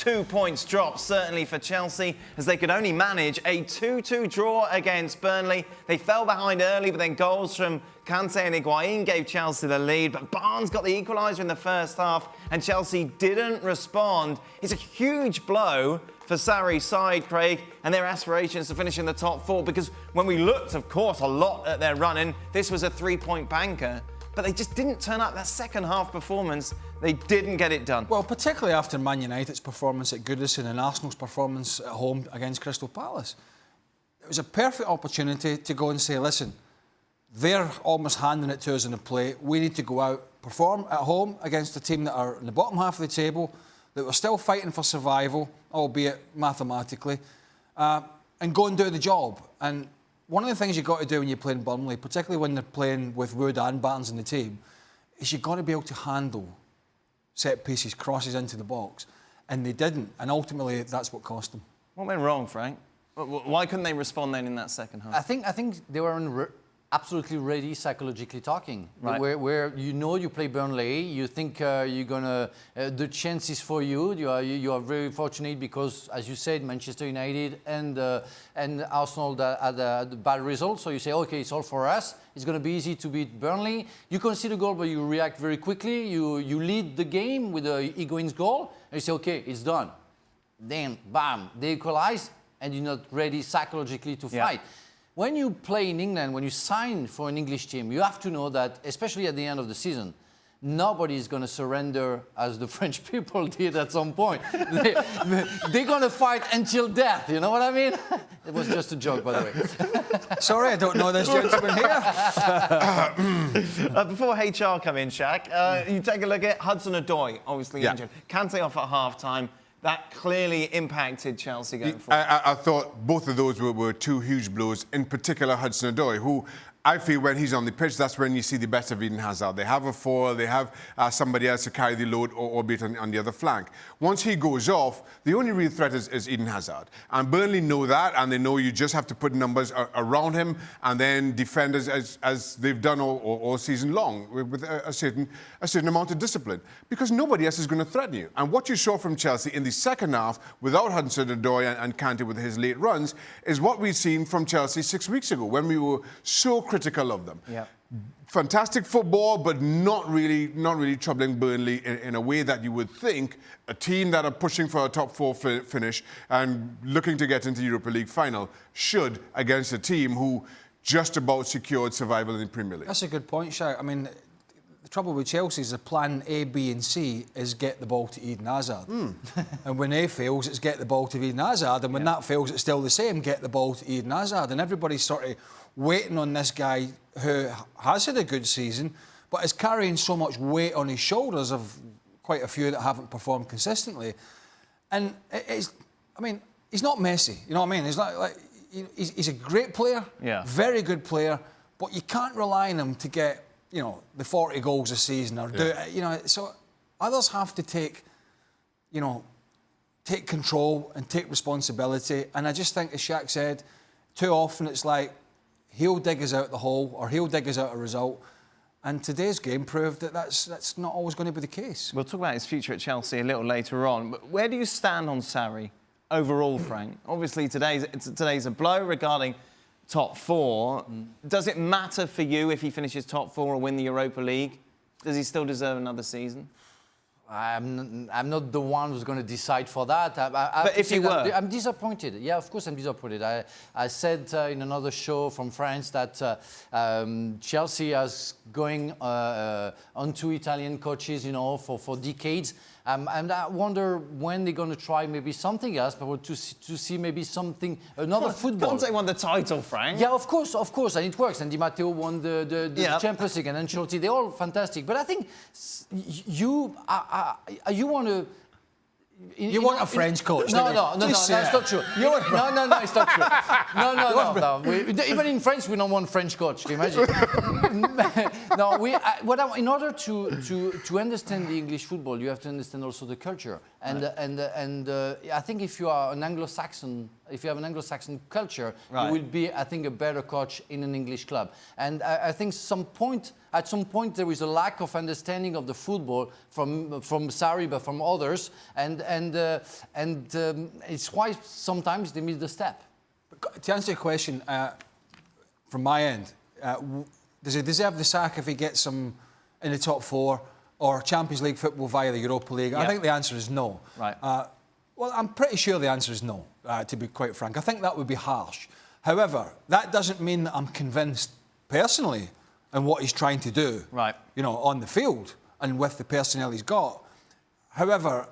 2 points dropped, certainly for Chelsea, as they could only manage a 2-2 draw against Burnley. They fell behind early, but then goals from Kante and Higuain gave Chelsea the lead, but Barnes got the equaliser in the first half, and Chelsea didn't respond. It's a huge blow for Sarri's side, Craig, and their aspirations to finish in the top four, because when we looked, of course, a lot at their running, this was a 3-point banker, but they just didn't turn up. That second half performance, they didn't get it done. Well, particularly after Man United's performance at Goodison and Arsenal's performance at home against Crystal Palace. It was a perfect opportunity to go and say, listen, they're almost handing it to us on the plate. We need to go out, perform at home against a team that are in the bottom half of the table, that were still fighting for survival, albeit mathematically, and go and do the job. And one of the things you've got to do when you're playing Burnley, particularly when they're playing with Wood and Barnes in the team, is you've got to be able to handle set pieces, crosses into the box. And they didn't. And ultimately, that's what cost them. What went wrong, Frank? Why couldn't they respond then in that second half? I think they were absolutely ready, psychologically talking. Right. Where you play Burnley, you think you're gonna the chances for you. You are very fortunate because, as you said, Manchester United and Arsenal had a bad result. So you say, okay, it's all for us. It's gonna be easy to beat Burnley. You concede a goal, but you react very quickly. You lead the game with Higuain's goal, and you say, okay, it's done. Then, bam, they equalize, and you're not ready psychologically to fight. When you play in England, when you sign for an English team, you have to know that, especially at the end of the season, nobody is going to surrender as the French people did at some point. They're going to fight until death, you know what I mean? It was just a joke, by the way. Sorry, I don't know this gentleman here. Before HR come in, Shaq, you take a look at Hudson-Odoi, obviously injured. Kante off at half-time. That clearly impacted Chelsea going forward. I thought both of those were two huge blows, in particular Hudson-Odoi, who I feel when he's on the pitch, that's when you see the best of Eden Hazard. They have a foil, they have somebody else to carry the load, albeit on the other flank. Once he goes off, the only real threat is Eden Hazard. And Burnley know that, and they know you just have to put numbers around him and then defend as they've done all season long with a certain amount of discipline. Because nobody else is going to threaten you. And what you saw from Chelsea in the second half, without Hudson-Odoi and Kante with his late runs, is what we'd seen from Chelsea 6 weeks ago, when we were so critical of them. Yeah. Fantastic football, but not really troubling Burnley in a way that you would think a team that are pushing for a top four finish and looking to get into the Europa League final should against a team who just about secured survival in the Premier League. That's a good point, Shaq. I mean, the trouble with Chelsea is the plan A, B and C is get the ball to Eden Hazard. And when A fails, it's get the ball to Eden Hazard. And when that fails, it's still the same, get the ball to Eden Hazard. And everybody's sort of waiting on this guy who has had a good season, but is carrying so much weight on his shoulders of quite a few that haven't performed consistently. And he's not Messi, you know what I mean? He's not like he's a great player, very good player, but you can't rely on him to get, you know, the 40 goals a season or do it, you know. So others have to take control and take responsibility. And I just think, as Shaq said, too often it's like he'll dig us out the hole or he'll dig us out a result. And today's game proved that that's not always going to be the case. We'll talk about his future at Chelsea a little later on. But where do you stand on Sarri overall, Frank? Obviously, today's a blow regarding top four. Does it matter for you if he finishes top four or win the Europa League? Does he still deserve another season? I'm not the one who's going to decide for that. But if you were? I'm disappointed. Yeah, of course I'm disappointed. I said in another show from France that Chelsea is going onto Italian coaches, you know, for decades. And I wonder when they're going to try maybe something else, but to see maybe something, another football. Kante won the title, Frank. Yeah, of course, and it works. And Di Matteo won the Champions League, and Ancelotti, they're all fantastic. But I think you want to... You want a French coach? No, that's not true. No, it's not true. No. Even in France, we don't want French coach. Can you imagine? In order to understand the English football, you have to understand also the culture. And I think if you are an Anglo-Saxon if you have an Anglo-Saxon culture, you will be, I think, a better coach in an English club. And I think at some point there is a lack of understanding of the football from Sarri, but from others, and it's why sometimes they miss the step. To answer your question, from my end, does he deserve the sack if he gets them in the top 4 or Champions League football via the Europa League? Yeah. I think the answer is no. Right. Well, I'm pretty sure the answer is no, to be quite frank. I think that would be harsh. However, that doesn't mean that I'm convinced personally in what he's trying to do, right, on the field and with the personnel he's got. However,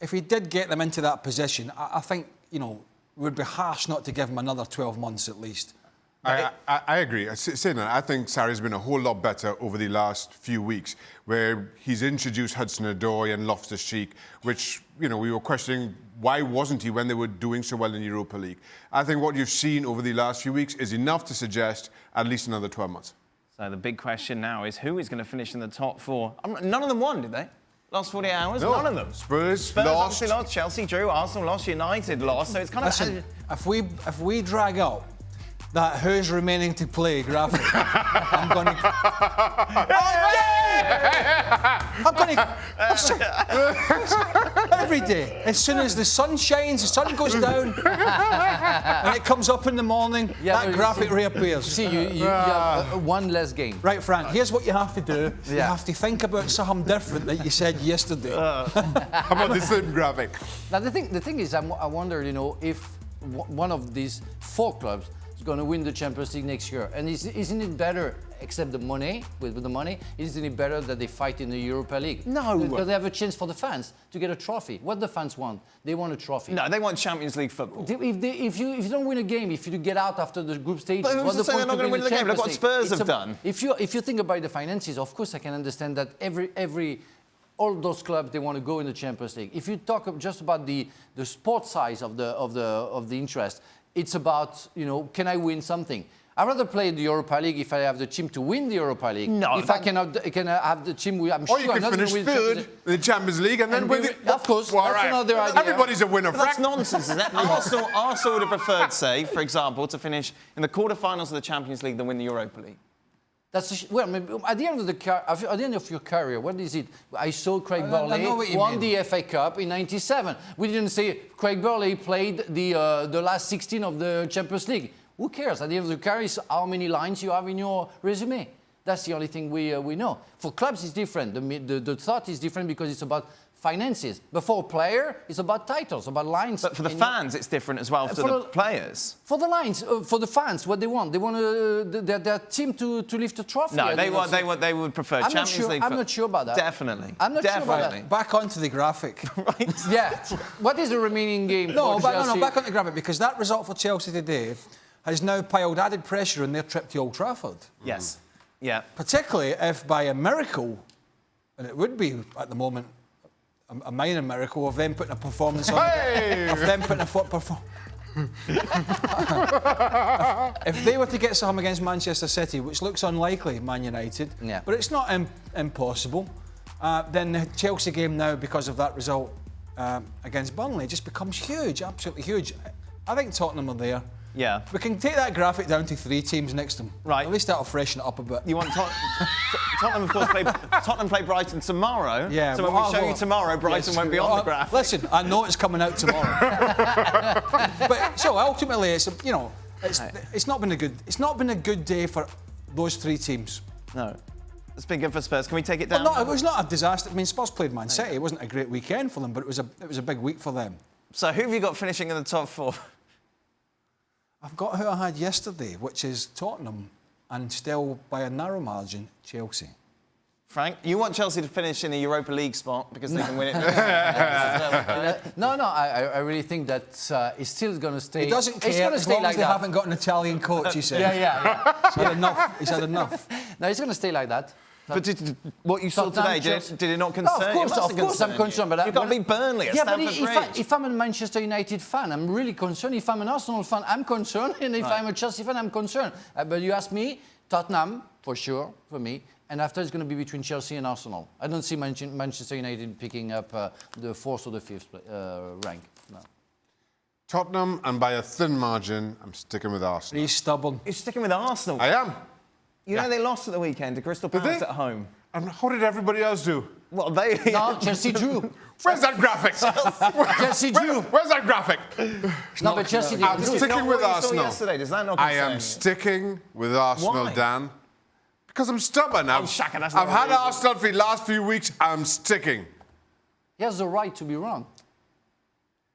if he did get them into that position, I think, it would be harsh not to give him another 12 months at least. I agree. Saying that, I think Sarri's been a whole lot better over the last few weeks, where he's introduced Hudson-Odoi and Loftus-Cheek, which, we were questioning why wasn't he when they were doing so well in the Europa League. I think what you've seen over the last few weeks is enough to suggest at least another 12 months. So the big question now is who is going to finish in the top 4? None of them won, did they? Last 48 hours? No. None of them. Spurs lost. obviously lost. Chelsea drew. Arsenal lost. United lost. So it's kind of... Listen, if we drag up that who's remaining to play graphic, I'm going to... Every day, as soon as the sun shines, the sun goes down, and it comes up in the morning, that graphic reappears. See, you have one less game. Right, Frank, here's what you have to do. You have to think about something different that you said yesterday. How about the same graphic? Now, the thing is, I wonder, if one of these 4 clubs going to win the Champions League next year. And isn't it better, except the money, with the money, isn't it better that they fight in the Europa League? No. Because they have a chance for the fans to get a trophy. What the fans want? They want a trophy. No, they want Champions League football. If you don't win a game, if you get out after the group stage, but who's to say they're not going to win the game? Look what Spurs have done. If you think about the finances, of course I can understand that all those clubs, they want to go in the Champions League. If you talk just about the sport size of the interest, it's about, can I win something? I'd rather play the Europa League if I have the team to win the Europa League. No, if I cannot have the team, I'm sure I'm not going to win. Or you can finish 3rd in the Champions League and then win it. Of course, that's another idea. Everybody's a winner. That's nonsense, isn't it? Arsenal would have preferred, say, for example, to finish in the quarterfinals of the Champions League than win the Europa League. At the end of your career, what is it? I saw Craig Burley won the FA Cup in '97. We didn't say Craig Burley played the last 16 of the Champions League. Who cares? At the end of the career, is how many lines you have in your resume. That's the only thing we know. For clubs, it's different. The thought is different because it's about finances. But for a player, it's about titles, about lines. But for the fans, it's different as well for the players. For the lines, for the fans, what they want their team to lift a trophy. No, they would prefer Champions League. I'm not sure about that. Definitely. I'm not sure about that. Back onto the graphic. Right. Yeah. What is the remaining game for Chelsea? Back onto the graphic, because that result for Chelsea today has now piled added pressure on their trip to Old Trafford. Yes. Yeah. Particularly if by a miracle, and it would be at the moment a minor miracle of them putting a performance on. Of them putting a performance. If they were to get something against Manchester City, which looks unlikely, Man United, but it's not impossible, then the Chelsea game now, because of that result against Burnley, just becomes huge, absolutely huge. I think Tottenham are there. Yeah. We can take that graphic down to 3 teams next to them. Right. At least that'll freshen it up a bit. You want Tottenham, of course, play Brighton tomorrow. Yeah. So when we show you tomorrow, Brighton won't be on the graphic. Listen, I know it's coming out tomorrow. But so ultimately, it's not been a good day for those 3 teams. No. It's been good for Spurs. Can we take it down? Well, it was not a disaster. I mean, Spurs played Man City. It wasn't a great weekend for them, but it was a big week for them. So who have you got finishing in the top 4? I've got who I had yesterday, which is Tottenham, and still by a narrow margin, Chelsea. Frank, you want Chelsea to finish in a Europa League spot because they can win it? No, I really think that it's still going to stay. He doesn't care as long as they haven't got an Italian coach, he said. Yeah. He's had enough. No, it's going to stay like that. But what you saw today, did it not concern you? Of course I'm concerned. But you've got to beat Burnley at Stamford Bridge. If I'm a Manchester United fan, I'm really concerned. If I'm an Arsenal fan, I'm concerned. And if I'm a Chelsea fan, I'm concerned. But you ask me, Tottenham, for sure, for me. And after it's going to be between Chelsea and Arsenal. I don't see Manchester United picking up the 4th or the 5th rank. No. Tottenham, and by a thin margin, I'm sticking with Arsenal. He's stubborn. You're sticking with Arsenal. I am. You know they lost at the weekend to Crystal Palace at home. And how did everybody else do? Well, they... No, Chelsea drew. Where's that graphic? Chelsea drew. Where's that graphic? No, but Chelsea I'm didn't do. sticking with what you saw Arsenal. yesterday. Does that not I concern am you? sticking with Arsenal, Why? Dan. Because I'm stubborn. Shaka, that's I've not a had reason. Arsenal for the last few weeks. I'm sticking. He has the right to be wrong.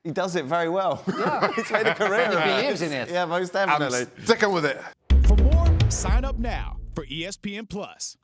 He does it very well. Yeah. He's made a career He of it. believes in it. Yeah, most I'm definitely. sticking with it. For more, sign up now for ESPN Plus.